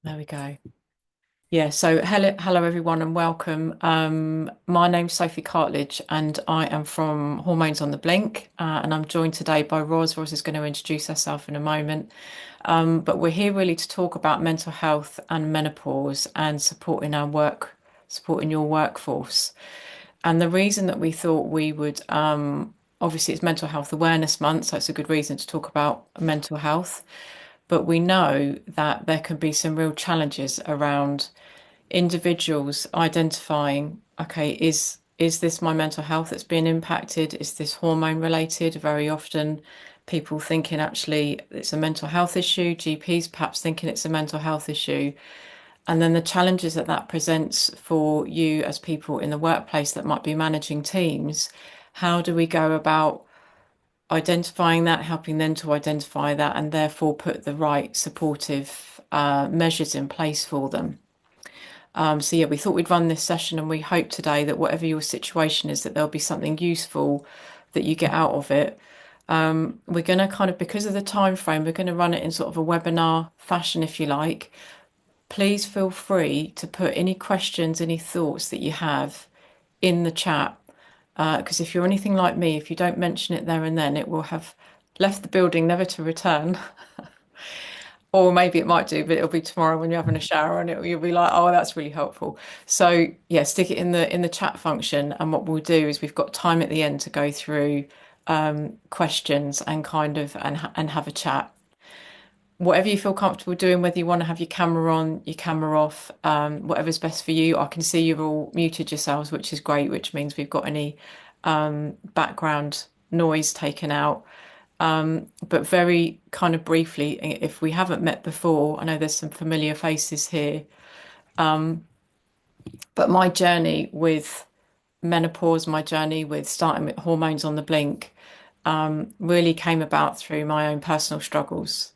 There we go. Yeah, so hello everyone and welcome. My name's Sophie Cartledge and I am from Hormones on the Blink, and I'm joined today by Ros. Ros is going to introduce herself in a moment. But we're here really to talk about mental health and menopause and supporting your workforce. And the reason that we thought we would, obviously it's Mental Health Awareness Month, so it's a good reason to talk about mental health. But we know that there can be some real challenges around individuals identifying, okay, is this my mental health that's being impacted? Is this hormone related? Very often people thinking actually it's a mental health issue, GPs perhaps thinking it's a mental health issue. And then the challenges that that presents for you as people in the workplace that might be managing teams. How do we go about identifying that, helping them to identify that, and therefore put the right supportive measures in place for them? So yeah, we thought we'd run this session and we hope today that whatever your situation is, that there'll be something useful that you get out of it. We're going to kind of, because of the time frame, we're going to run it in sort of a webinar fashion, if you like. Please feel free to put any questions, any thoughts that you have in the chat. Because if you're anything like me, if you don't mention it there and then, it will have left the building never to return. Or maybe it might do, but it'll be tomorrow when you're having a shower and you'll be like, oh, that's really helpful. So yeah, stick it in the chat function. And what we'll do is we've got time at the end to go through questions and and have a chat. Whatever you feel comfortable doing, whether you want to have your camera on, your camera off, whatever's best for you. I can see you've all muted yourselves, which is great, which means we've got any background noise taken out. But very kind of briefly, if we haven't met before, I know there's some familiar faces here, but my journey with menopause, my journey with starting with hormones on the blink, really came about through my own personal struggles.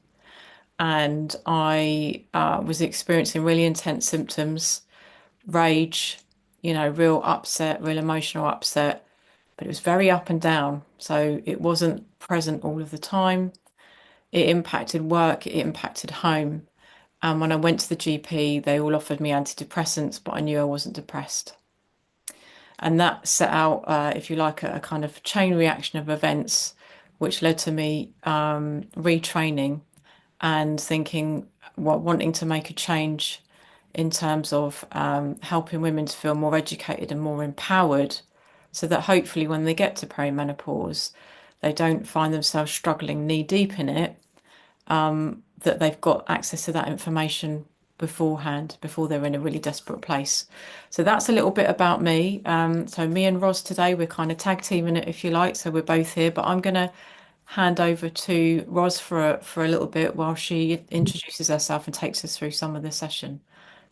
And I was experiencing really intense symptoms, rage, real upset, real emotional upset, but it was very up and down. So it wasn't present all of the time. It impacted work, it impacted home. And when I went to the GP, they all offered me antidepressants, but I knew I wasn't depressed. And that set out, if you like, a kind of chain reaction of events, which led to me retraining and thinking, well, wanting to make a change in terms of helping women to feel more educated and more empowered so that hopefully when they get to perimenopause, they don't find themselves struggling knee deep in it, that they've got access to that information beforehand, before they're in a really desperate place. So that's a little bit about me. So me and Ros today, we're kind of tag teaming it, if you like. So we're both here, but I'm going to hand over to Ros for a little bit while she introduces herself and takes us through some of the session.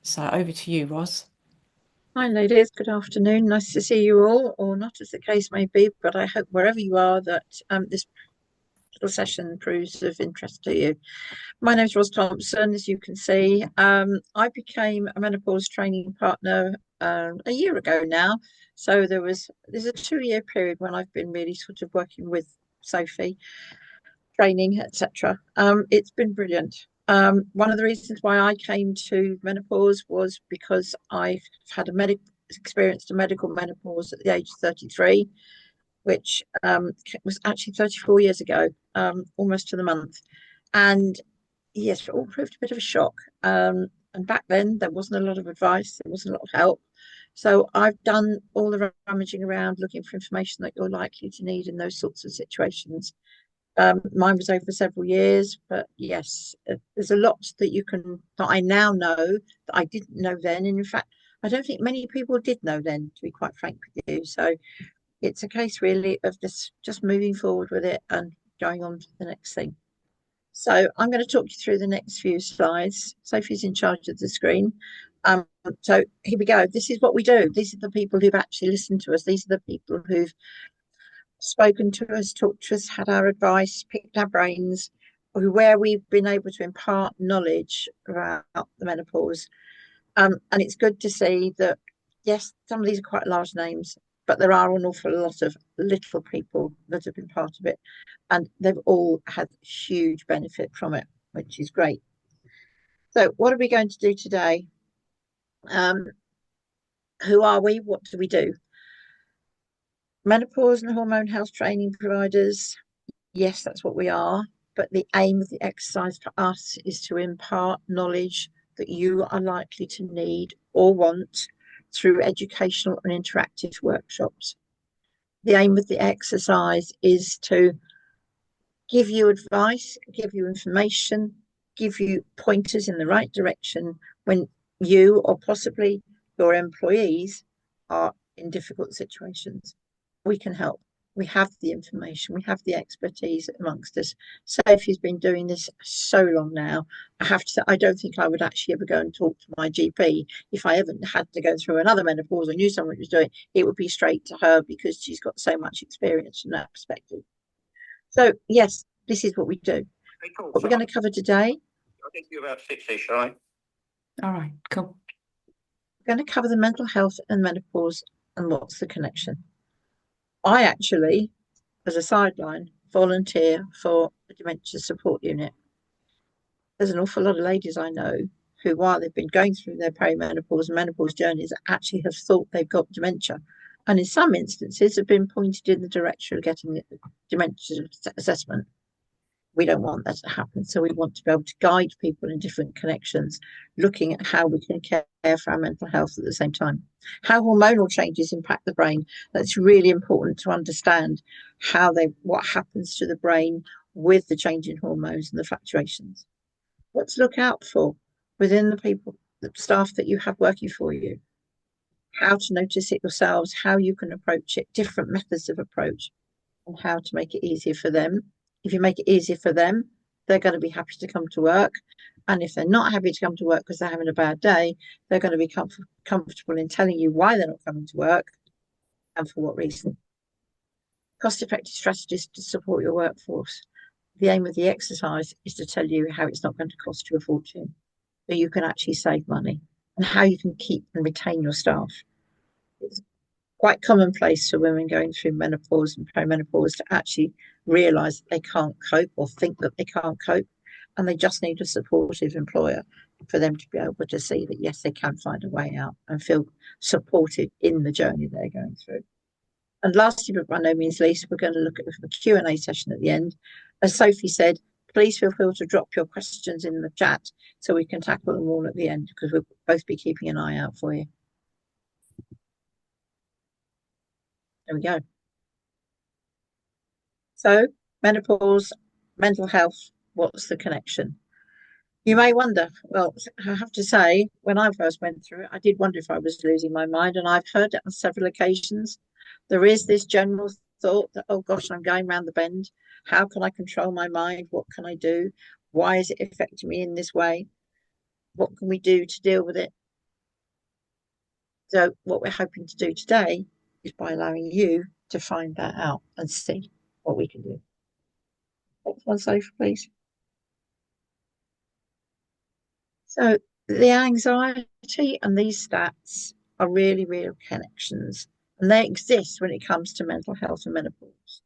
So over to you, Ros. Hi, ladies. Good afternoon. Nice to see you all, or not, as the case may be. But I hope wherever you are that this little session proves of interest to you. My name is Ros Thompson, as you can see. I became a menopause training partner a year ago now. So there's a 2 year period when I've been really sort of working with Sophie, training, etc. It's been brilliant. One of the reasons why I came to menopause was because I've had experienced a medical menopause at the age of 33, which was actually 34 years ago, almost to the month. And yes, it all proved a bit of a shock. And back then, there wasn't a lot of advice, there wasn't a lot of help. So I've done all the rummaging around looking for information that you're likely to need in those sorts of situations. Mine was over several years, but yes, there's a lot that I now know that I didn't know then. And in fact, I don't think many people did know then, to be quite frank with you. So it's a case really of just moving forward with it and going on to the next thing. So I'm going to talk you through the next few slides. Sophie's in charge of the screen. So here we go. This is what we do. These are the people who've actually listened to us. These are the people who've spoken to us, talked to us, had our advice, picked our brains, where we've been able to impart knowledge about the menopause. And it's good to see that, yes, some of these are quite large names, but there are an awful lot of little people that have been part of it. And they've all had huge benefit from it, which is great. So, what are we going to do today? Um, who are we? What do we do? Menopause and hormone health training providers. Yes, that's what we are. But the aim of the exercise for us is to impart knowledge that you are likely to need or want through educational and interactive workshops. The aim of the exercise is to give you advice, give you information, give you pointers in the right direction when you or possibly your employees are in difficult situations. We can help. We have the information, we have the expertise amongst us. Sophie's been doing this so long now. I have to say, I don't think I would actually ever go and talk to my GP if I ever had to go through another menopause or knew someone who was doing it. It would be straight to her because she's got so much experience from that perspective. So, yes, this is what we do. Very cool. What we're going to cover today, I think you're about six-ish, right? All right, cool. we're going to cover the mental health and menopause and what's the connection. I actually, as a sideline, volunteer for a dementia support unit. There's an awful lot of ladies I know who, while they've been going through their perimenopause and menopause journeys, actually have thought they've got dementia. And in some instances have been pointed in the direction of getting a dementia assessment. We don't want that to happen. So we want to be able to guide people in different connections, looking at how we can care for our mental health at the same time. How hormonal changes impact the brain. That's really important to understand what happens to the brain with the change in hormones and the fluctuations. What to look out for within the staff that you have working for you. How to notice it yourselves, how you can approach it, different methods of approach, and how to make it easier for them. If you make it easier for them, they're going to be happy to come to work. And if they're not happy to come to work because they're having a bad day, they're going to be comfortable in telling you why they're not coming to work and for what reason. Cost-effective strategies to support your workforce. The aim of the exercise is to tell you how it's not going to cost you a fortune, that you can actually save money, and how you can keep and retain your staff. It's quite commonplace for women going through menopause and perimenopause to actually realise that they can't cope or think that they can't cope, and they just need a supportive employer for them to be able to see that yes, they can find a way out and feel supported in the journey they're going through. And lastly, but by no means least, we're going to look at the Q&A session at the end. As Sophie said, please feel free to drop your questions in the chat so we can tackle them all at the end, because we'll both be keeping an eye out for you. There we go. So, menopause, mental health, what's the connection? You may wonder, well, I have to say, when I first went through it, I did wonder if I was losing my mind, and I've heard it on several occasions. There is this general thought that, oh gosh, I'm going round the bend. How can I control my mind? What can I do? Why is it affecting me in this way? What can we do to deal with it? So, what we're hoping to do today is by allowing you to find that out and see what we can do. Next one, Sophie, please. So the anxiety and these stats are really real connections, and they exist when it comes to mental health and menopause.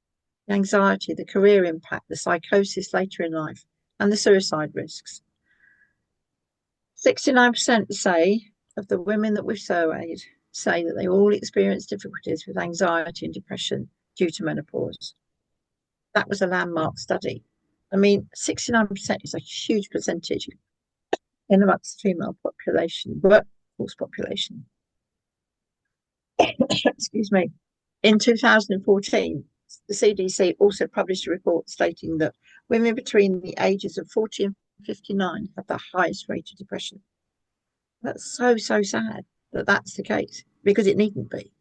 The anxiety, the career impact, the psychosis later in life, and the suicide risks. 69% say of the women that we've surveyed say that they all experience difficulties with anxiety and depression due to menopause. That was a landmark study. I mean, 69% is a huge percentage in amongst the female population, workforce population. Excuse me. In 2014, the CDC also published a report stating that women between the ages of 40 and 59 have the highest rate of depression. That's so sad that that's the case, because it needn't be.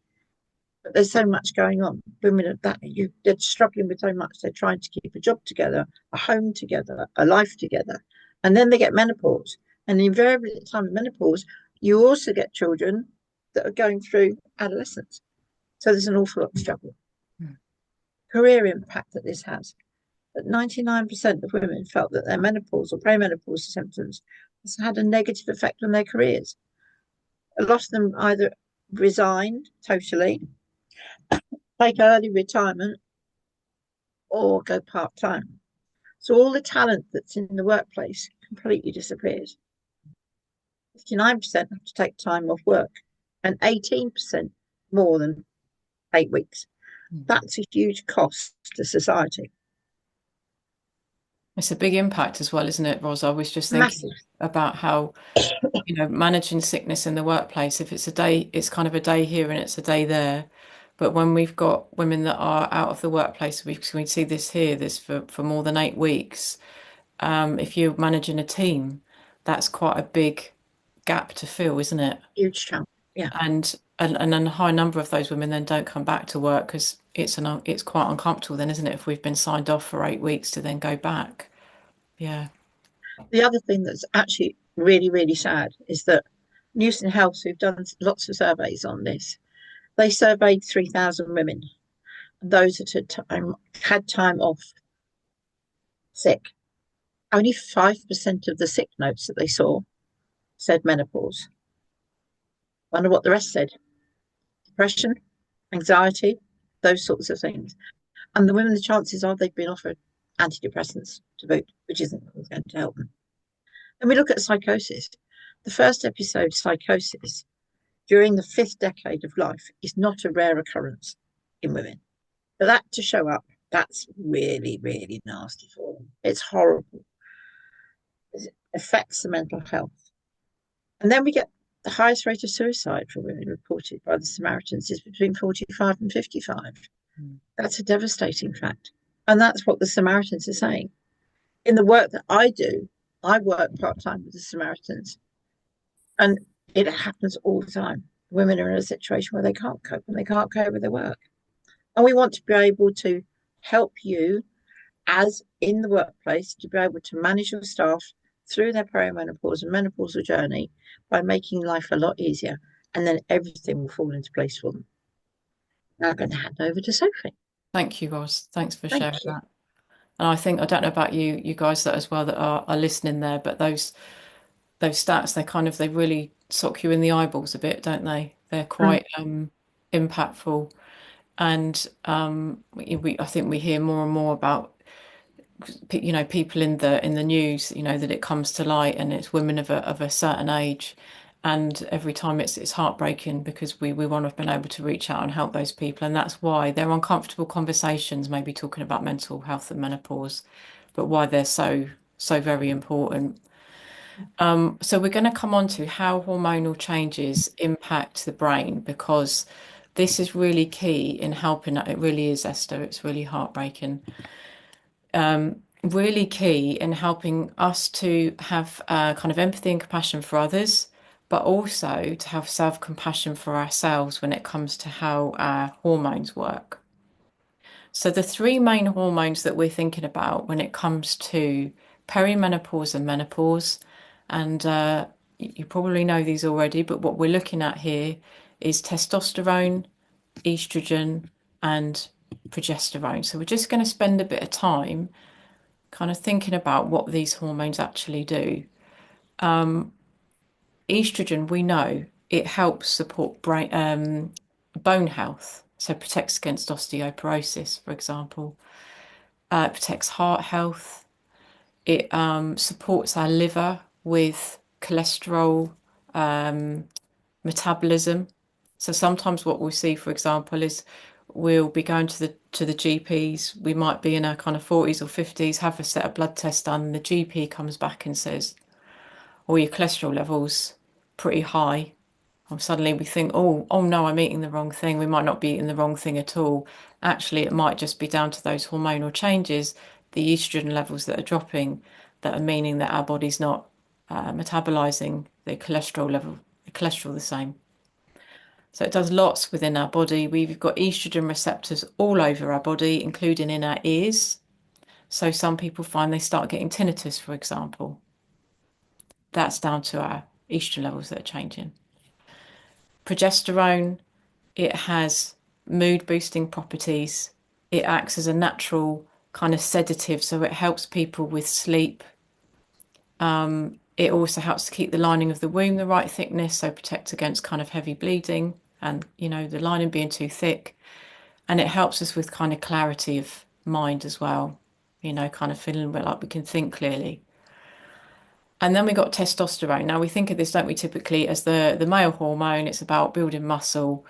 But there's so much going on. Women at that age, they're struggling with so much. They're trying to keep a job together, a home together, a life together. And then they get menopause. And invariably at the time of menopause, you also get children that are going through adolescence. So there's an awful lot of struggle. Career impact that this has. That 99% of women felt that their menopause or perimenopause symptoms has had a negative effect on their careers. A lot of them either resigned totally, take early retirement, or go part-time. So all the talent that's in the workplace completely disappears. 59% have to take time off work, and 18% more than 8 weeks. That's a huge cost to society. It's a big impact as well, isn't it, Ros? I was just thinking Massive, about how, managing sickness in the workplace, if it's a day, it's kind of a day here and it's a day there. But when we've got women that are out of the workplace, we see this here, this for more than 8 weeks. If you're managing a team, that's quite a big gap to fill, isn't it? huge chunk. Yeah. And then a high number of those women then don't come back to work because it's quite uncomfortable then, isn't it, if we've been signed off for 8 weeks to then go back. Yeah. The other thing that's actually really, really sad is that News and Health, who've done lots of surveys on this, they surveyed 3,000 women. Those that had time off sick, only 5% of the sick notes that they saw said menopause. Wonder what the rest said. Depression, anxiety, those sorts of things. And the women, the chances are they've been offered antidepressants to boot, which isn't going to help them. And we look at psychosis. The first episode, psychosis, during the fifth decade of life is not a rare occurrence in women. For that to show up, that's really, really nasty for them. It's horrible. It affects the mental health. And then we get the highest rate of suicide for women reported by the Samaritans is between 45 and 55. That's a devastating fact. And that's what the Samaritans are saying. In the work that I do, I work part time with the Samaritans, and it happens all the time. Women are in a situation where they can't cope and they can't cope with their work. And we want to be able to help you, as in the workplace, to be able to manage your staff through their perimenopause and menopausal journey by making life a lot easier. And then everything will fall into place for them. Now I'm going to hand over to Sophie. Thank you, Ros. Thanks for Thank sharing you. that. And I think I don't know about you guys that as well that are listening there, but those stats they really sock you in the eyeballs a bit, don't they? They're Mm. quite impactful, and I think we hear more and more about people in the news, that it comes to light, and it's women of a certain age, and every time it's heartbreaking because we want to have been able to reach out and help those people, and that's why they're uncomfortable conversations, maybe talking about mental health and menopause, but why they're so very important. So we're going to come on to how hormonal changes impact the brain because this is really key in helping. It really is, Esther. It's really heartbreaking. Really key in helping us to have kind of empathy and compassion for others, but also to have self-compassion for ourselves when it comes to how our hormones work. So the three main hormones that we're thinking about when it comes to perimenopause and menopause, and you probably know these already, but what we're looking at here is testosterone, estrogen, and progesterone. So we're just going to spend a bit of time kind of thinking about what these hormones actually do. Estrogen, we know it helps support bone health, so protects against osteoporosis, for example. It protects heart health. It supports our liver with cholesterol metabolism. So sometimes what we'll see, for example, is we'll be going to the GPs. We might be in our kind of 40s or 50s, have a set of blood tests done. And the GP comes back and says, "Oh, your cholesterol levels pretty high." And suddenly we think, oh no, I'm eating the wrong thing. We might not be eating the wrong thing at all. Actually, it might just be down to those hormonal changes, the estrogen levels that are dropping, that are meaning that our body's not metabolizing the cholesterol level, the cholesterol the same. So it does lots within our body. We've got estrogen receptors all over our body, including in our ears. So some people find they start getting tinnitus, for example. That's down to our estrogen levels that are changing. Progesterone, it has mood boosting properties. It acts as a natural kind of sedative, so it helps people with sleep. It also helps to keep the lining of the womb the right thickness, so protect against kind of heavy bleeding and, the lining being too thick. And it helps us with kind of clarity of mind as well, kind of feeling like we can think clearly. And then we got testosterone. Now we think of this, don't we, typically as the male hormone. It's about building muscle,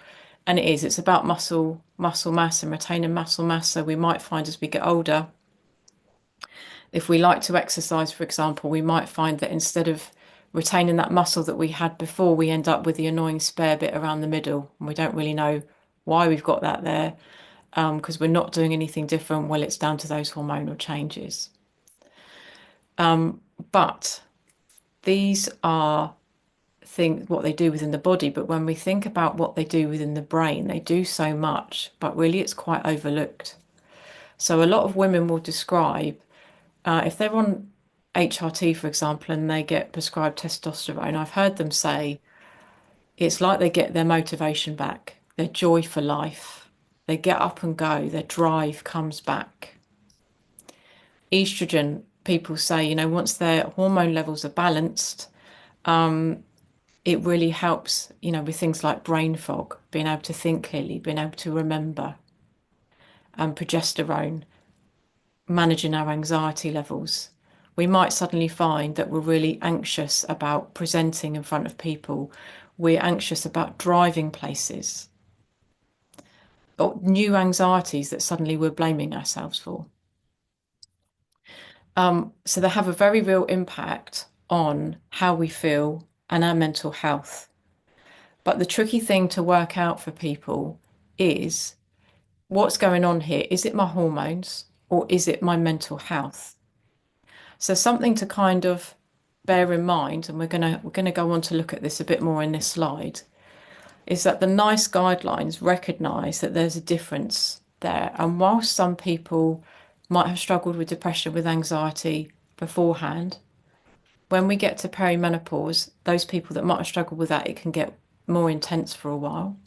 and it is. It's about muscle mass and retaining muscle mass. So we might find as we get older, if we like to exercise, for example, we might find that instead of retaining that muscle that we had before, we end up with the annoying spare bit around the middle, and we don't really know why we've got that there, because we're not doing anything different. Well, it's down to those hormonal changes. But these are things what they do within the body. But when we think about what they do within the brain, they do so much, but really it's quite overlooked. So a lot of women will describe if they're on HRT, for example, and they get prescribed testosterone, I've heard them say it's like they get their motivation back, their joy for life. They get up and go, their drive comes back. Estrogen, people say, once their hormone levels are balanced, it really helps, with things like brain fog, being able to think clearly, being able to remember, and progesterone, managing our anxiety levels. We might suddenly find that we're really anxious about presenting in front of people. We're anxious about driving places, or new anxieties that suddenly we're blaming ourselves for. So they have a very real impact on how we feel and our mental health. But the tricky thing to work out for people is what's going on here? Is it my hormones or is it my mental health? So something to kind of bear in mind, and we're gonna go on to look at this a bit more in this slide, is that the NICE guidelines recognise that there's a difference there. And whilst some people might have struggled with depression, with anxiety beforehand, when we get to perimenopause, those people that might have struggled with that, it can get more intense for a while.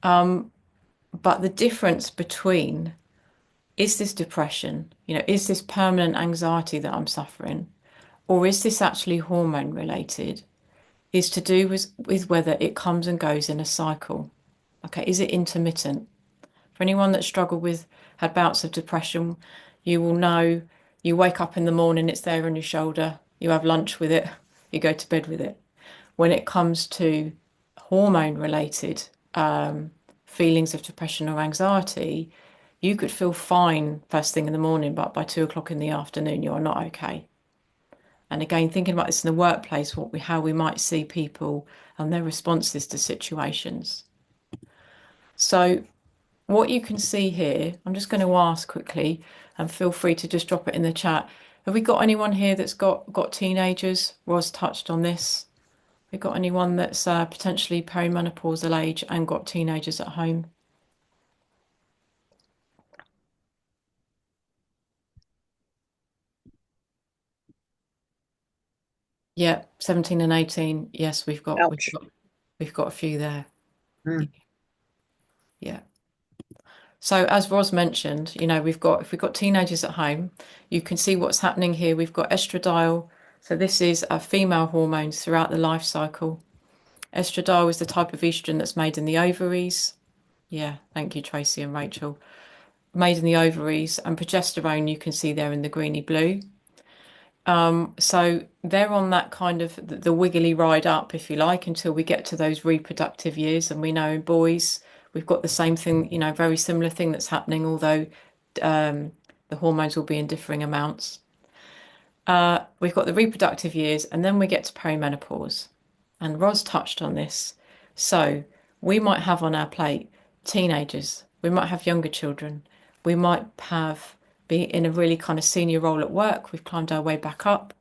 But the difference between is this depression, is this permanent anxiety that I'm suffering, or is this actually hormone related, is to do with whether it comes and goes in a cycle. Okay, is it intermittent? For anyone that struggled with, had bouts of depression, you will know you wake up in the morning, it's there on your shoulder, you have lunch with it, you go to bed with it. When it comes to hormone related feelings of depression or anxiety, you could feel fine first thing in the morning, but by 2 o'clock in the afternoon, you are not okay. And again, thinking about this in the workplace, how we might see people and their responses to situations. So what you can see here, I'm just going to ask quickly, and feel free to just drop it in the chat. Have we got anyone here that's got teenagers? Ros touched on this. Have we got anyone that's potentially perimenopausal age and got teenagers at home? Yeah, 17 and 18. Yes, we've got we've Ouch. got we've got a few there. Mm. Yeah. So as Ros mentioned, if we've got teenagers at home, you can see what's happening here. We've got estradiol. So this is female hormones throughout the life cycle. Estradiol is the type of estrogen that's made in the ovaries. Yeah, thank you, Tracy and Rachel. Made in the ovaries, and progesterone you can see there in the greeny blue. So they're on that kind of the wiggly ride up, if you like, until we get to those reproductive years. And we know in boys, we've got the same thing, very similar thing that's happening, although the hormones will be in differing amounts. We've got the reproductive years, and then we get to perimenopause. And Ros touched on this. So we might have on our plate teenagers, we might have younger children, we might have be in a really kind of senior role at work. We've climbed our way back up.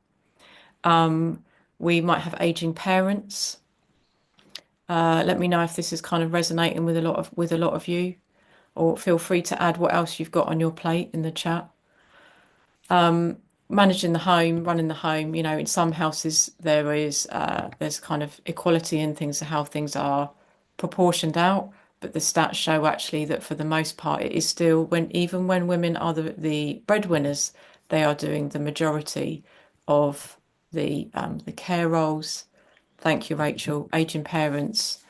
We might have aging parents. Let me know if this is kind of resonating with a lot of you, or feel free to add what else you've got on your plate in the chat. Managing the home, running the home. In some houses there's kind of equality in things, how things are proportioned out, but the stats show actually that for the most part it is still even when women are the breadwinners, they are doing the majority of the care roles. Thank you, Rachel. Aging parents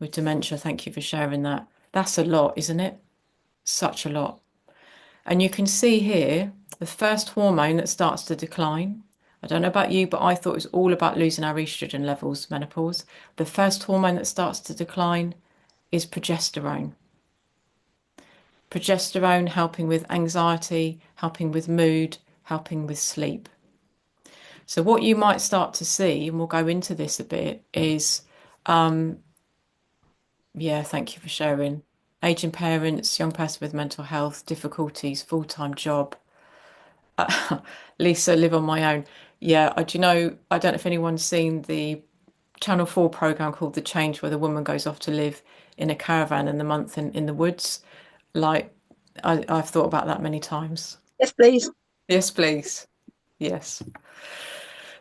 with dementia. Thank you for sharing that. That's a lot, isn't it? Such a lot. And you can see here the first hormone that starts to decline I don't know about you, but I thought it was all about losing our estrogen levels, menopause. The first hormone that starts to decline is progesterone. Progesterone helping with anxiety, helping with mood, helping with sleep. So what you might start to see, and we'll go into this a bit, is yeah, thank you for sharing. Aging parents, young person with mental health difficulties, full-time job. Lisa, live on my own. Yeah, do you know, I don't know if anyone's seen the Channel 4 program called The Change, where the woman goes off to live in a caravan in the month in the woods. Like, I've thought about that many times. Yes, please. Yes, please. Yes.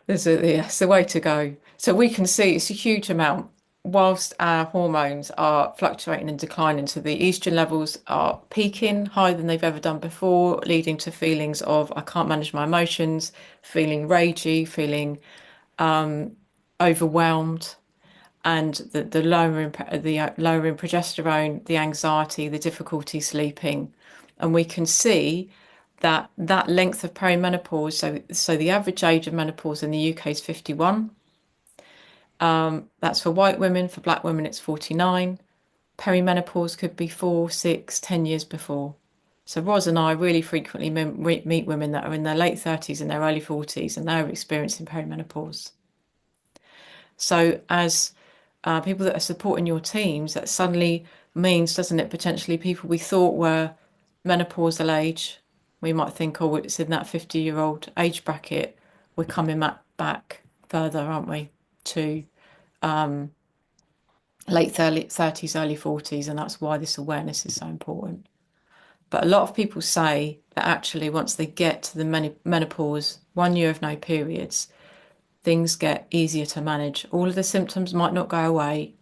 It's the way to go. So we can see it's a huge amount. Whilst our hormones are fluctuating and declining, so the estrogen levels are peaking higher than they've ever done before, leading to feelings of I can't manage my emotions, feeling ragey, feeling overwhelmed, and the lowering progesterone, the anxiety, the difficulty sleeping, and we can see that length of perimenopause. So the average age of menopause in the UK is 51. That's for white women. For black women, it's 49. Perimenopause could be 4, 6, 10 years before. So Ros and I really frequently meet women that are in their late 30s and their early 40s, and they're experiencing perimenopause. So as people that are supporting your teams, that suddenly means, doesn't it, potentially people we thought were menopausal age, we might think, oh, it's in that 50-year-old age bracket. We're coming back further, aren't we, to late 30s, early 40s, and that's why this awareness is so important. But a lot of people say that actually once they get to the menopause, 1 year of no periods, things get easier to manage. All of the symptoms might not go away,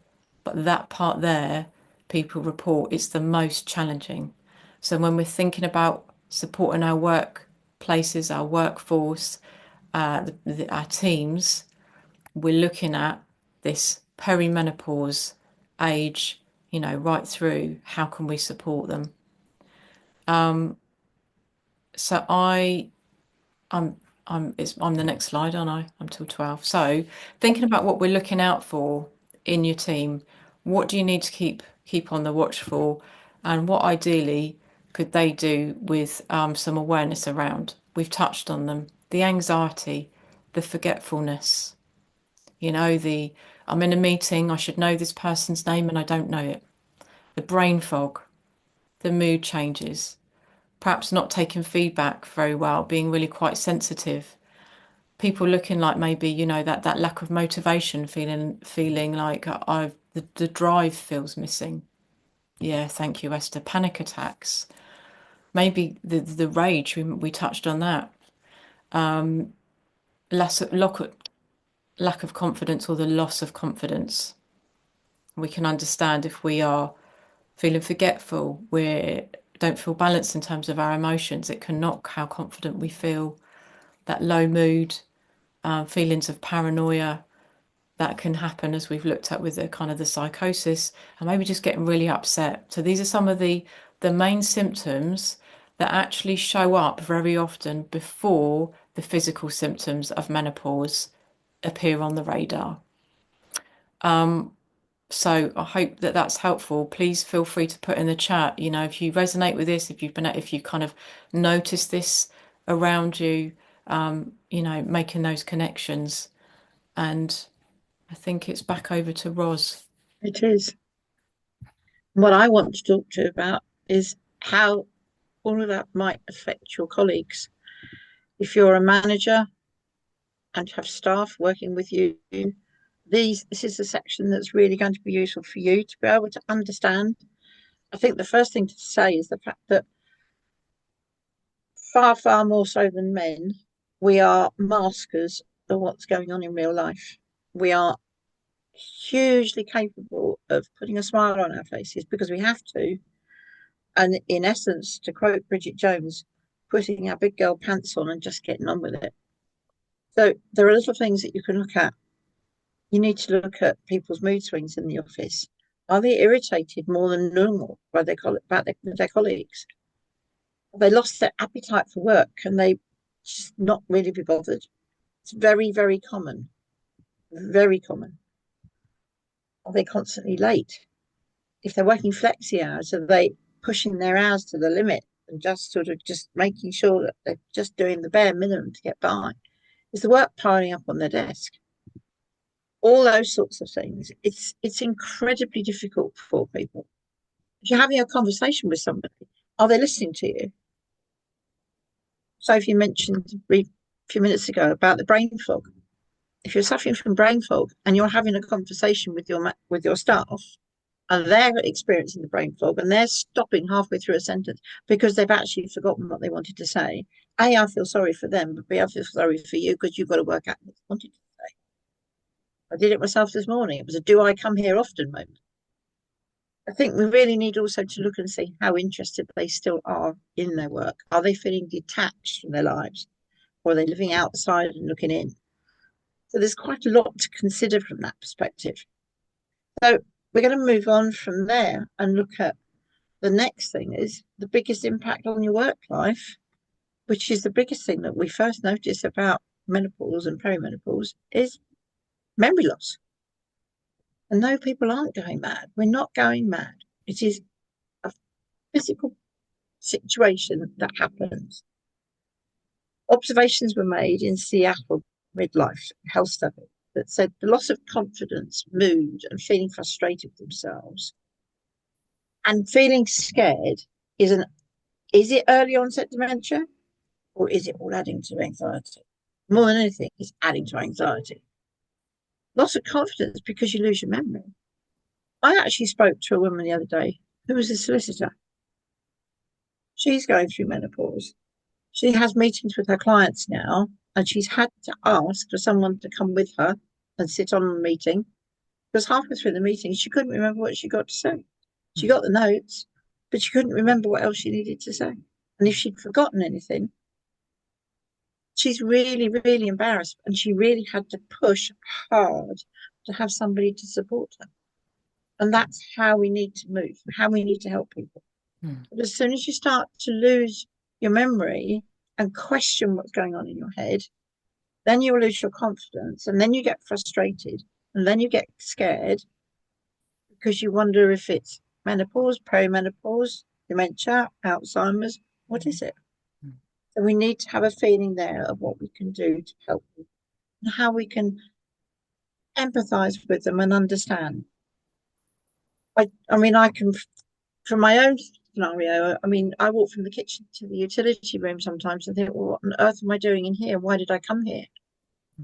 but that part there, people report it's the most challenging. So when we're thinking about supporting our workplaces, our workforce, our teams, we're looking at this perimenopause age, right through. How can we support them? So I'm I'm the next slide, aren't I? I'm till 12. So thinking about what we're looking out for in your team, what do you need to keep on the watch for, and what ideally could they do with some awareness around? We've touched on them. The anxiety, the forgetfulness, the I'm in a meeting, I should know this person's name and I don't know it. The brain fog, the mood changes, perhaps not taking feedback very well, being really quite sensitive, people looking like maybe that lack of motivation, feeling like the drive feels missing. Yeah, thank you, Esther. Panic attacks, maybe the rage, we touched on that. Lack of confidence, or the loss of confidence. We can understand if we are feeling forgetful, we don't feel balanced in terms of our emotions, it can knock how confident we feel. That low mood, feelings of paranoia, that can happen, as we've looked at with the kind of the psychosis, and maybe just getting really upset. So these are some of the main symptoms that actually show up very often before the physical symptoms of menopause appear on the radar. So I hope that that's helpful. Please feel free to put in the chat, if you resonate with this, if you kind of notice this around you, making those connections. And I think it's back over to Ros. It is. What I want to talk to you about is how all of that might affect your colleagues. If you're a manager and have staff working with you, this is a section that's really going to be useful for you to be able to understand. I think the first thing to say is the fact that far, far more so than men, we are maskers of what's going on in real life. We are hugely capable of putting a smile on our faces because we have to. And in essence, to quote Bridget Jones, putting our big girl pants on and just getting on with it. So there are little things that you can look at. You need to look at people's mood swings in the office. Are they irritated more than normal by their colleagues? Have they lost their appetite for work? Can they just not really be bothered? It's very, very common. Very common. Are they constantly late? If they're working flexi hours, are they pushing their hours to the limit and just sort of just making sure that they're just doing the bare minimum to get by? Is the work piling up on their desk? All those sorts of things. It's incredibly difficult for people. If you're having a conversation with somebody, are they listening to you? Sophie mentioned a few minutes ago about the brain fog. If you're suffering from brain fog and you're having a conversation with your staff, and they're experiencing the brain fog and they're stopping halfway through a sentence because they've actually forgotten what they wanted to say. A, I feel sorry for them, but B, I feel sorry for you because you've got to work out what you wanted to say. I did it myself this morning. It was a do I come here often moment. I think we really need also to look and see how interested they still are in their work. Are they feeling detached from their lives? Or are they living outside and looking in? So there's quite a lot to consider from that perspective. So we're going to move on from there and look at the next thing is the biggest impact on your work life, which is the biggest thing that we first notice about menopause and perimenopause is memory loss. And no, people aren't going mad. We're not going mad. It is a physical situation that happens. Observations were made in Seattle midlife health study that said the loss of confidence, mood, and feeling frustrated with themselves and feeling scared is it early onset dementia or is it all adding to anxiety? More than anything, it's adding to anxiety. Loss of confidence because you lose your memory. I actually spoke to a woman the other day who was a solicitor. She's going through menopause. She has meetings with her clients now, and she's had to ask for someone to come with her and sit on the meeting because halfway through the meeting, she couldn't remember what she got to say. She got the notes, but she couldn't remember what else she needed to say. And if she'd forgotten anything, she's really, really embarrassed. And she really had to push hard to have somebody to support her. And that's how we need to move, how we need to help people. But as soon as you start to lose your memory and question what's going on in your head, then you'll lose your confidence and then you get frustrated and then you get scared because you wonder if it's menopause, perimenopause, dementia, Alzheimer's. What is it? So we need to have a feeling there of what we can do to help them and how we can empathize with them and understand. I mean, I can, from my own scenario, I mean, I walk from the kitchen to the utility room sometimes and think, well, what on earth am I doing in here? Why did I come here?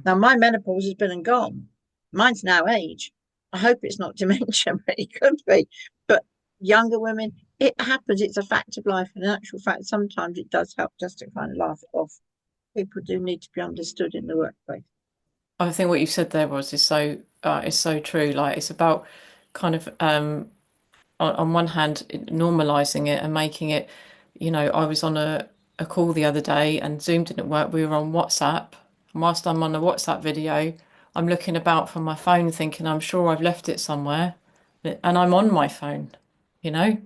Now, my menopause has been and gone. Mine's now age. I hope it's not dementia, but it could be. But younger women, it happens. It's a fact of life. And in actual fact, sometimes it does help just to kind of laugh it off. People do need to be understood in the workplace. I think what you said there was is so true. Like it's about kind of on one hand normalizing it and making it, I was on a call the other day and Zoom didn't work. We were on WhatsApp. And whilst I'm on a WhatsApp video, I'm looking about for my phone thinking I'm sure I've left it somewhere. And I'm on my phone, you know?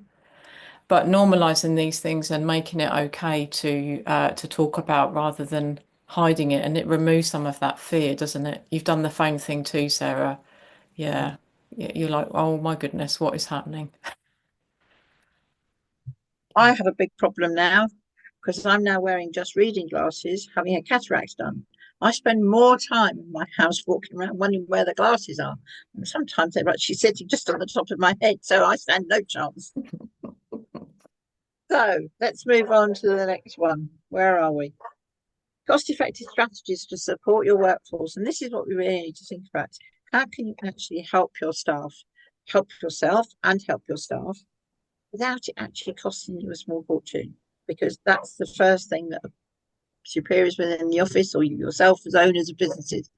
But normalizing these things and making it okay to talk about rather than hiding it, and it removes some of that fear, doesn't it? You've done the phone thing too, Sarah. Yeah. You're like, oh my goodness, what is happening? I have a big problem now because I'm now wearing just reading glasses, having a cataract done. I spend more time in my house walking around wondering where the glasses are. And sometimes they're actually sitting just on the top of my head, so I stand no chance. So let's move on to the next one. Where are we? Cost effective strategies to support your workforce. And this is what we really need to think about. How can you actually help your staff, help yourself, and help your staff without it actually costing you a small fortune? Because that's the first thing that superiors within the office or you yourself as owners of businesses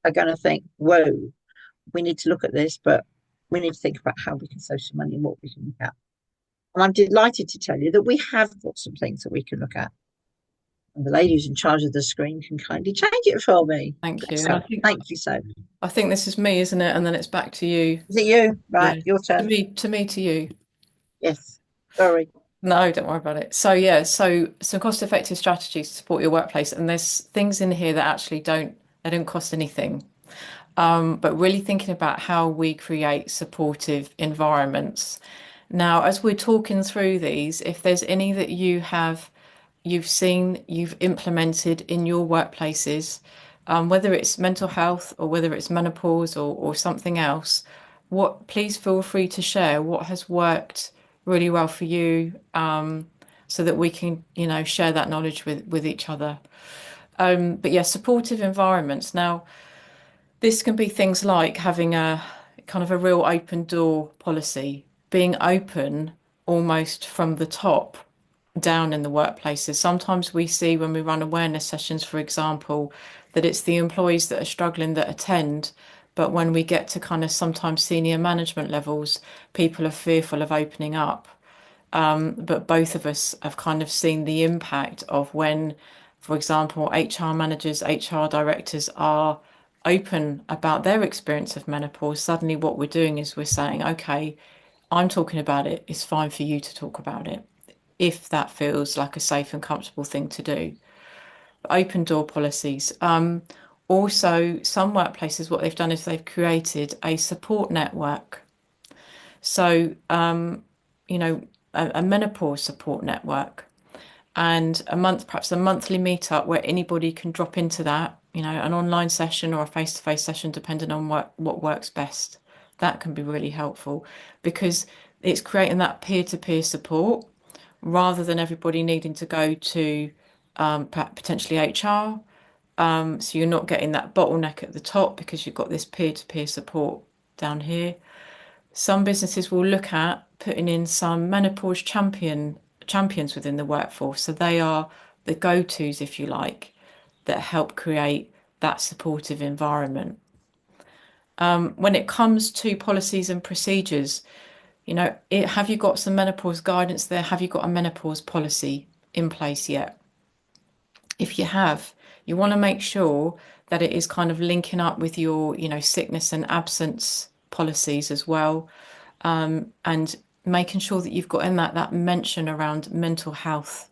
are going to think, whoa, we need to look at this, but we need to think about how we can save some money and what we can look at. And I'm delighted to tell you that we have got some things that we can look at. And the lady who's in charge of the screen can kindly change it for me. Thank you. And So, thank you, so. I think this is me, isn't it? And then it's back to you. Is it you? Yeah. Right, your To turn. me, to you. Yes. Sorry. No, don't worry about it. So yeah, so some cost-effective strategies to support your workplace, and there's things in here that actually don't They don't cost anything. But really thinking about how we create supportive environments. Now, as we're talking through these, if there's any that you've seen, you've implemented in your workplaces, whether it's mental health or whether it's menopause or something else, please feel free to share what has worked really well for you, so that we can, share that knowledge with each other. But yeah, supportive environments. Now, this can be things like having a kind of a real open door policy, being open almost from the top down in the workplaces. Sometimes we see when we run awareness sessions, for example, that it's the employees that are struggling that attend. But when we get to kind of sometimes senior management levels, people are fearful of opening up. But both of us have kind of seen the impact of when, for example, HR managers, HR directors are open about their experience of menopause. Suddenly, what we're doing is we're saying, okay, I'm talking about it. It's fine for you to talk about it if that feels like a safe and comfortable thing to do. Open door policies. Also, some workplaces, what they've done is they've created a support network. So, you know, a menopause support network and perhaps a monthly meetup where anybody can drop into that, an online session or a face-to-face session, depending on what works best. That can be really helpful because it's creating that peer-to-peer support rather than everybody needing to go to potentially HR. So you're not getting that bottleneck at the top because you've got this peer-to-peer support down here. Some businesses will look at putting in some menopause champions within the workforce. So they are the go-tos, if you like, that help create that supportive environment. When it comes to policies and procedures, have you got some menopause guidance there? Have you got a menopause policy in place yet? If you have, you want to make sure that it is kind of linking up with your, sickness and absence policies as well, and making sure that you've got in that mention around mental health,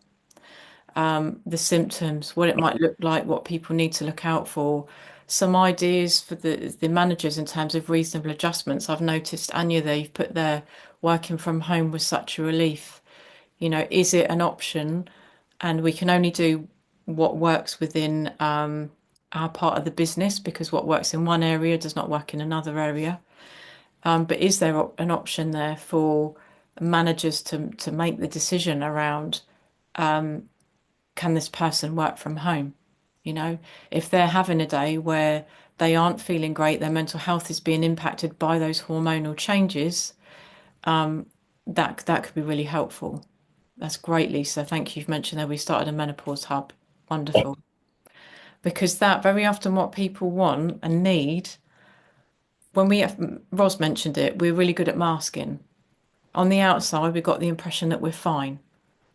the symptoms, what it might look like, what people need to look out for, some ideas for the managers in terms of reasonable adjustments. I've noticed Anya there, you've put there working from home was such a relief. Is it an option? And we can only do what works within our part of the business because what works in one area does not work in another area. But is there an option there for managers to make the decision around, can this person work from home? If they're having a day where they aren't feeling great, their mental health is being impacted by those hormonal changes, that could be really helpful. That's great, Lisa. Thank you. You've mentioned that we started a menopause hub. Wonderful. Because that very often what people want and need, when Ros mentioned it, we're really good at masking. On the outside, we got the impression that we're fine.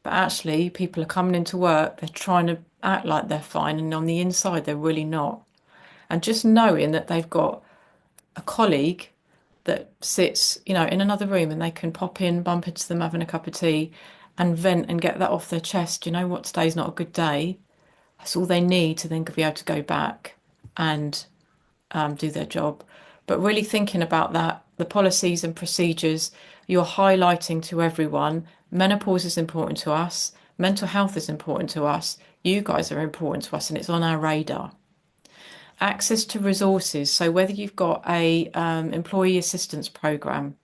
But actually, people are coming into work, they're trying to act like they're fine, and on the inside, they're really not. And just knowing that they've got a colleague that sits, in another room and they can pop in, bump into them having a cup of tea and vent and get that off their chest. You know what? Today's not a good day. That's all they need to then be able to go back and do their job. But really thinking about that, the policies and procedures, you're highlighting to everyone, menopause is important to us, mental health is important to us, you guys are important to us, and it's on our radar. Access to resources. So whether you've got a employee assistance program,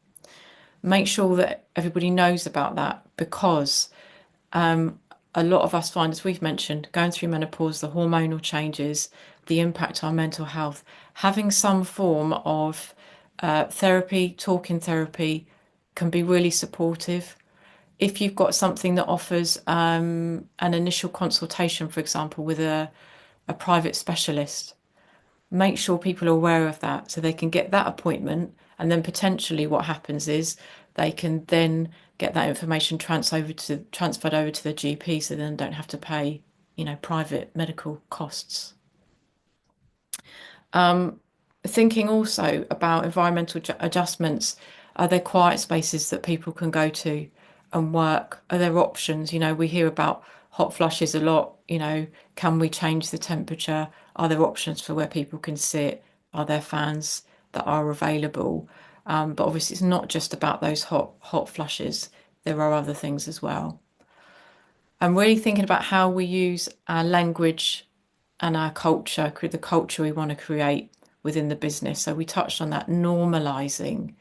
make sure that everybody knows about that because a lot of us find, as we've mentioned, going through menopause, the hormonal changes, the impact on mental health, having some form of therapy, talking therapy can be really supportive. If you've got something that offers an initial consultation, for example, with a private specialist, make sure people are aware of that so they can get that appointment. And then potentially what happens is they can then get that information transferred over to the GP so then don't have to pay, private medical costs. Thinking also about environmental adjustments. Are there quiet spaces that people can go to and work? Are there options? We hear about hot flushes a lot. you know, can we change the temperature? Are there options for where people can sit? Are there fans that are available? But obviously, it's not just about those hot flushes. There are other things as well. I'm really thinking about how we use our language and our culture, the culture we want to create within the business. So we touched on that normalizing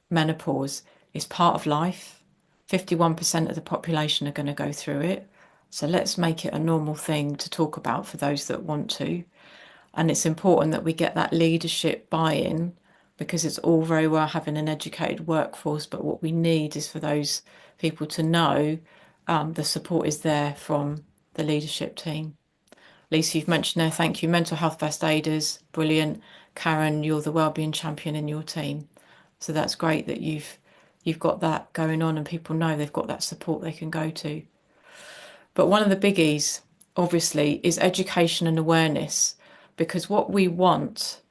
menopause is part of life. 51% of the population are going to go through it. So let's make it a normal thing to talk about for those that want to. And it's important that we get that leadership buy-in because it's all very well having an educated workforce, but what we need is for those people to know the support is there from the leadership team. Lisa, you've mentioned there, thank you. Mental health first aiders, brilliant. Karen, you're the wellbeing champion in your team. So that's great that you've got that going on and people know they've got that support they can go to. But one of the biggies, obviously, is education and awareness, because what we want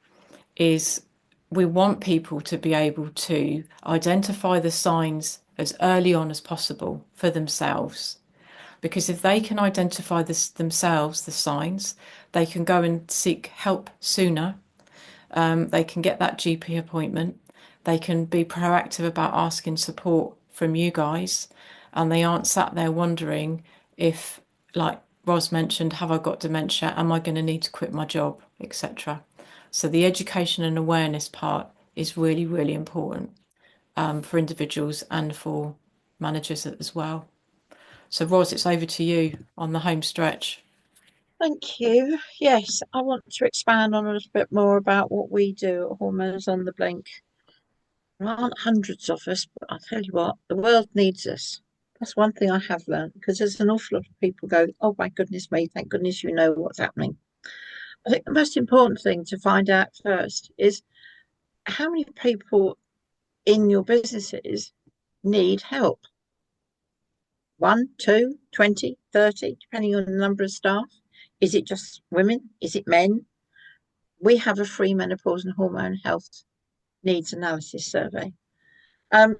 is we want people to be able to identify the signs as early on as possible for themselves. Because if they can identify this themselves, the signs, they can go and seek help sooner. They can get that GP appointment. They can be proactive about asking support from you guys. And they aren't sat there wondering if, like Ros mentioned, have I got dementia? Am I going to need to quit my job, etc. So the education and awareness part is really, really important for individuals and for managers as well. So Ros, it's over to you on the home stretch. Thank you. Yes, I want to expand on a little bit more about what we do at Hormones on the Blink. There aren't hundreds of us, but I'll tell you what, the world needs us. That's one thing I have learned because there's an awful lot of people go, oh my goodness me, thank goodness you know what's happening. I think the most important thing to find out first is how many people in your businesses need help. One, two, 20, 30, depending on the number of staff. Is it just women? Is it men? We have a free menopause and hormone health needs analysis survey. Um,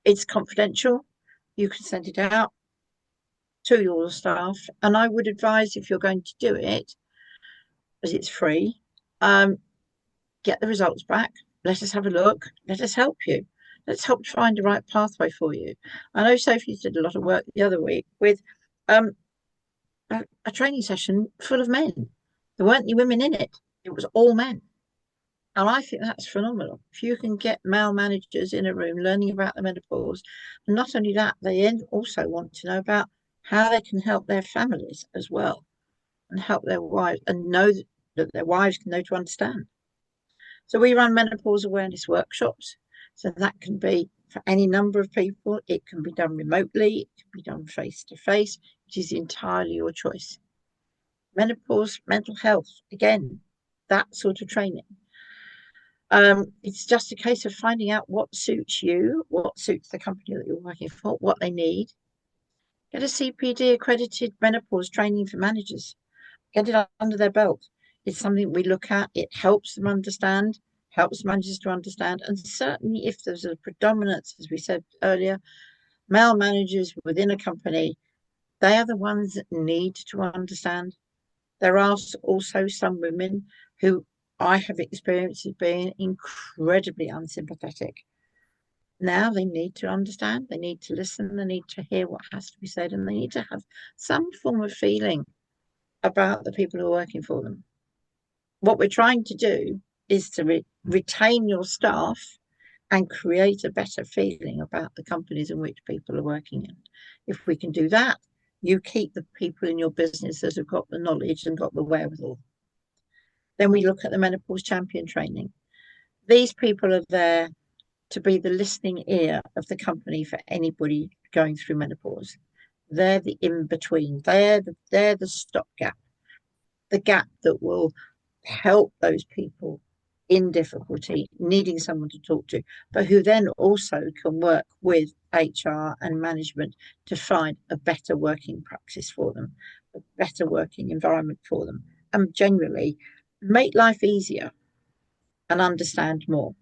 it's confidential. You can send it out to your staff. And I would advise if you're going to do it, as it's free, um, get the results back. Let us have a look. Let us help you. Let's help find the right pathway for you. I know Sophie did a lot of work the other week with um, a training session full of men. There weren't any women in it. It was all men. And I think that's phenomenal. If you can get male managers in a room learning about the menopause, and not only that, they then also want to know about how they can help their families as well and help their wives and know that their wives can know to understand. So we run menopause awareness workshops. So that can be for any number of people. It can be done remotely. It can be done face to face. It is entirely your choice. Menopause, mental health, again, that sort of training. It's just a case of finding out what suits you, what suits the company that you're working for, what they need. Get a CPD accredited menopause training for managers. Get it under their belt. It's something we look at. It helps them understand, helps managers to understand. And certainly if there's a predominance, as we said earlier, male managers within a company, they are the ones that need to understand. There are also some women who I have experienced as being incredibly unsympathetic. Now they need to understand, they need to listen, they need to hear what has to be said, and they need to have some form of feeling about the people who are working for them. What we're trying to do is to retain your staff and create a better feeling about the companies in which people are working in. If we can do that, you keep the people in your business that have got the knowledge and got the wherewithal. Then we look at the menopause champion training. These people are there to be the listening ear of the company for anybody going through menopause. They're the in between. They're the stopgap, the gap that will help those people in difficulty, needing someone to talk to, but who then also can work with HR and management to find a better working practice for them, a better working environment for them, and generally make life easier and understand more.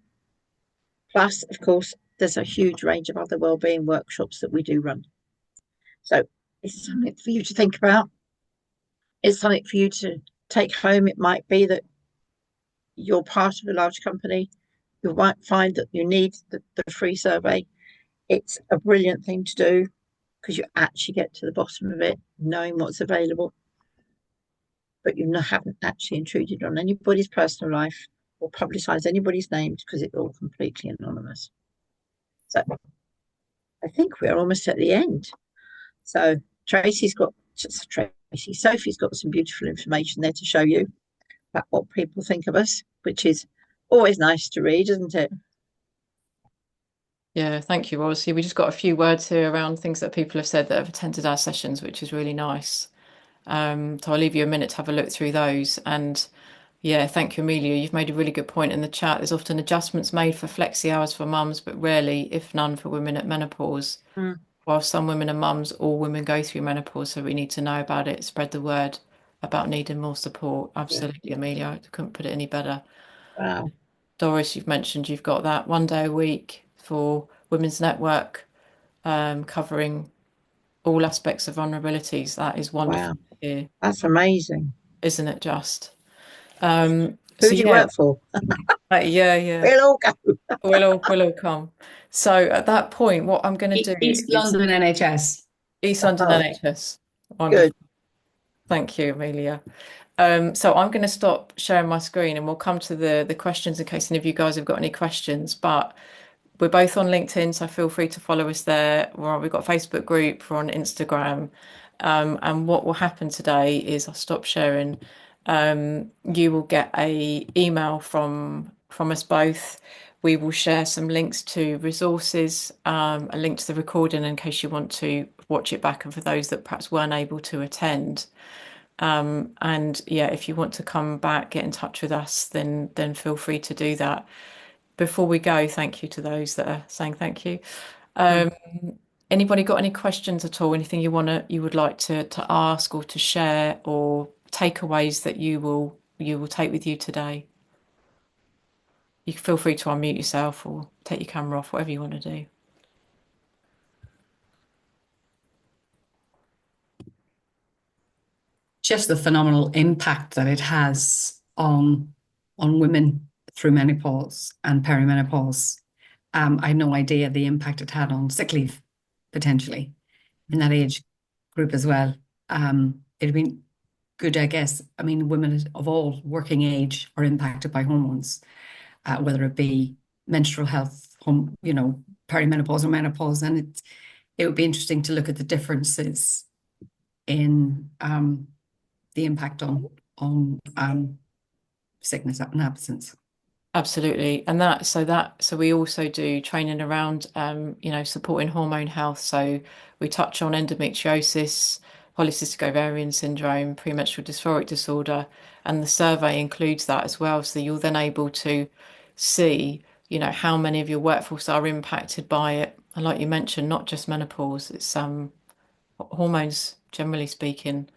Plus, of course, there's a huge range of other wellbeing workshops that we do run. So this is something for you to think about. it's something for you to take home. It might be that you're part of a large company. You might find that you need the free survey. It's a brilliant thing to do because you actually get to the bottom of it, knowing what's available, but you haven't actually intruded on anybody's personal life or publicised anybody's names because it's all completely anonymous. So I think we're almost at the end. So Tracy's got Tracy, Sophie's got some beautiful information there to show you about what people think of us, which is always nice to read, isn't it? Yeah, thank you, Ros. Yeah, we just got a few words here around things that people have said that have attended our sessions, which is really nice. So I'll leave you a minute to have a look through those. And yeah, thank you, Amelia. You've made a really good point in the chat. There's often adjustments made for flexi hours for mums, but rarely, if none, for women at menopause. Mm, While some women are mums, all women go through menopause, so we need to know about it, spread the word about needing more support. yeah. Absolutely, Amelia. I couldn't put it any better. Wow. Doris, you've mentioned you've got that 1 day a week for Women's Network, covering all aspects of vulnerabilities. That is wonderful Wow. to hear, That's amazing. isn't it just? Who So do you yeah, work for? yeah, yeah. We'll all go. We'll all come. So at that point, what I'm going to do East is London NHS. East London Oh, NHS. good. Wonderful. Thank you, Amelia. So I'm going to stop sharing my screen and we'll come to the questions in case any of you guys have got any questions. But we're both on LinkedIn, so feel free to follow us there. We've got a Facebook group, we're on Instagram. And what will happen today is I'll stop sharing. You will get a email from us both. We will share some links to resources, a link to the recording in case you want to watch it back, and for those that perhaps weren't able to attend. And yeah, if you want to come back, get in touch with us, then feel free to do that. Before we go, thank you to those that are saying thank you. Mm. Anybody got any questions at all? Anything you would like to ask or to share, or takeaways that you will take with you today? You can feel free to unmute yourself or take your camera off, whatever you want to do. Just the phenomenal impact that it has on women through menopause and perimenopause. I had no idea the impact it had on sick leave potentially in that age group as well. It'd been good, I guess. I mean, women of all working age are impacted by hormones, whether it be menstrual health, perimenopause or menopause, and it would be interesting to look at the differences in the impact on sickness and absence. Absolutely. And so we also do training around supporting hormone health. So we touch on endometriosis, polycystic ovarian syndrome, premenstrual dysphoric disorder, and the survey includes that as well. So you're then able to see, how many of your workforce are impacted by it. And like you mentioned, not just menopause, it's hormones generally speaking.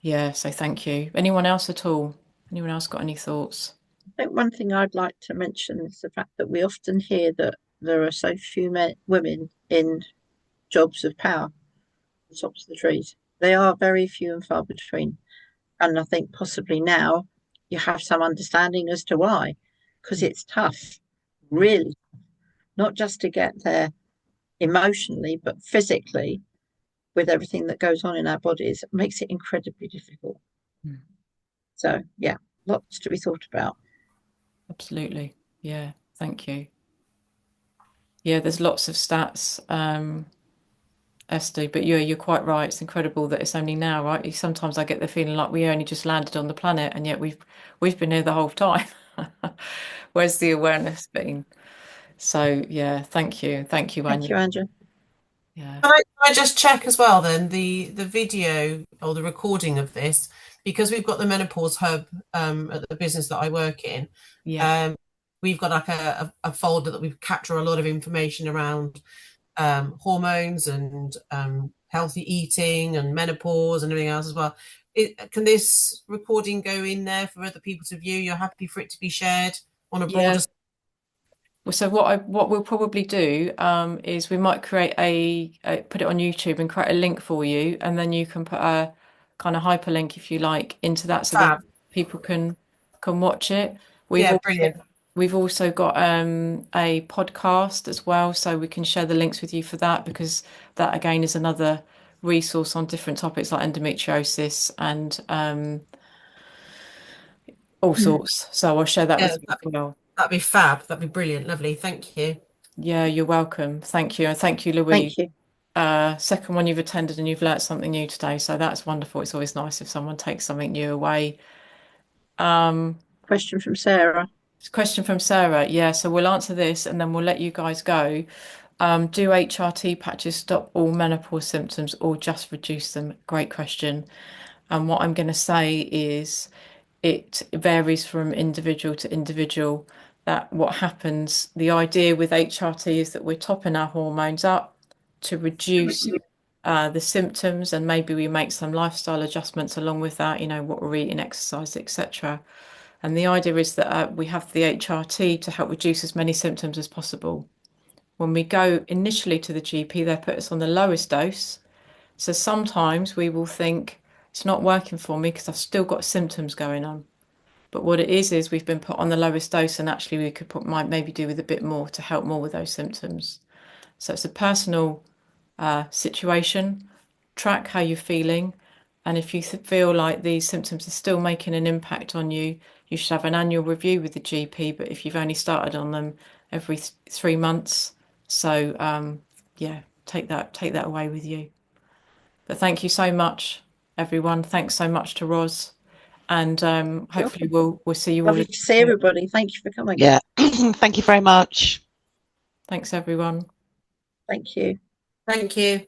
Yeah, so thank you. Anyone else at all? Anyone else got any thoughts? I think one thing I'd like to mention is the fact that we often hear that there are so few women in jobs of power, the tops of the trees. They are very few and far between. And I think possibly now you have some understanding as to why, because it's tough, really, not just to get there emotionally, but physically with everything that goes on in our bodies. It makes it incredibly difficult. Mm. So, yeah, lots to be thought about. Absolutely. Yeah, thank you. Yeah, there's lots of stats, Esther, but you're quite right. It's incredible that it's only now, right? Sometimes I get the feeling like we only just landed on the planet, and yet we've been here the whole time. Where's the awareness been? So yeah, thank you, Thank Anya. you, Andrew. Yeah, Can I just check as well then the video or the recording of this, because we've got the menopause hub at the business that I work in. yeah, Um, we've got like a folder that we capture a lot of information around hormones and healthy eating and menopause and everything else as well. Can this recording go in there for other people to view? You're happy for it to be shared on a broader? yeah. Well, so what we'll probably do is we might create put it on YouTube and create a link for you, and then you can put a kind of hyperlink, if you like, into that so that Fab. people can watch it. We've Yeah, also, brilliant. we've also got a podcast as well, so we can share the links with you for that, because that again is another resource on different topics like endometriosis and all sorts. So I'll share that Yeah, with you as well. that'd be fab. That'd be brilliant. Lovely. Thank you. Yeah, you're welcome. Thank you. And thank you, Louise. Thank you. Second one you've attended and you've learnt something new today. So that's wonderful. It's always nice if someone takes something new away. Question from Sarah. Question from Sarah. Yeah, so we'll answer this and then we'll let you guys go. Do HRT patches stop all menopause symptoms or just reduce them? Great question. And what I'm going to say is it varies from individual to individual. That what happens, the idea with HRT is that we're topping our hormones up to reduce the symptoms, and maybe we make some lifestyle adjustments along with that, you know, what we're eating, exercise, etc. And the idea is that we have the HRT to help reduce as many symptoms as possible. When we go initially to the GP, they put us on the lowest dose. So sometimes we will think it's not working for me because I've still got symptoms going on. But what it is we've been put on the lowest dose, and actually we could might maybe do with a bit more to help more with those symptoms. So it's a personal situation. Track how you're feeling, and if you feel like these symptoms are still making an impact on you, you should have an annual review with the GP. But if you've only started on them every 3 months, so yeah, take that away with you. But thank you so much, everyone. Thanks so much to Ros, and hopefully we'll see you all Lovely to see again. everybody. Thank you for coming. Yeah. Thank you very much. Thanks, everyone. Thank you. Thank you.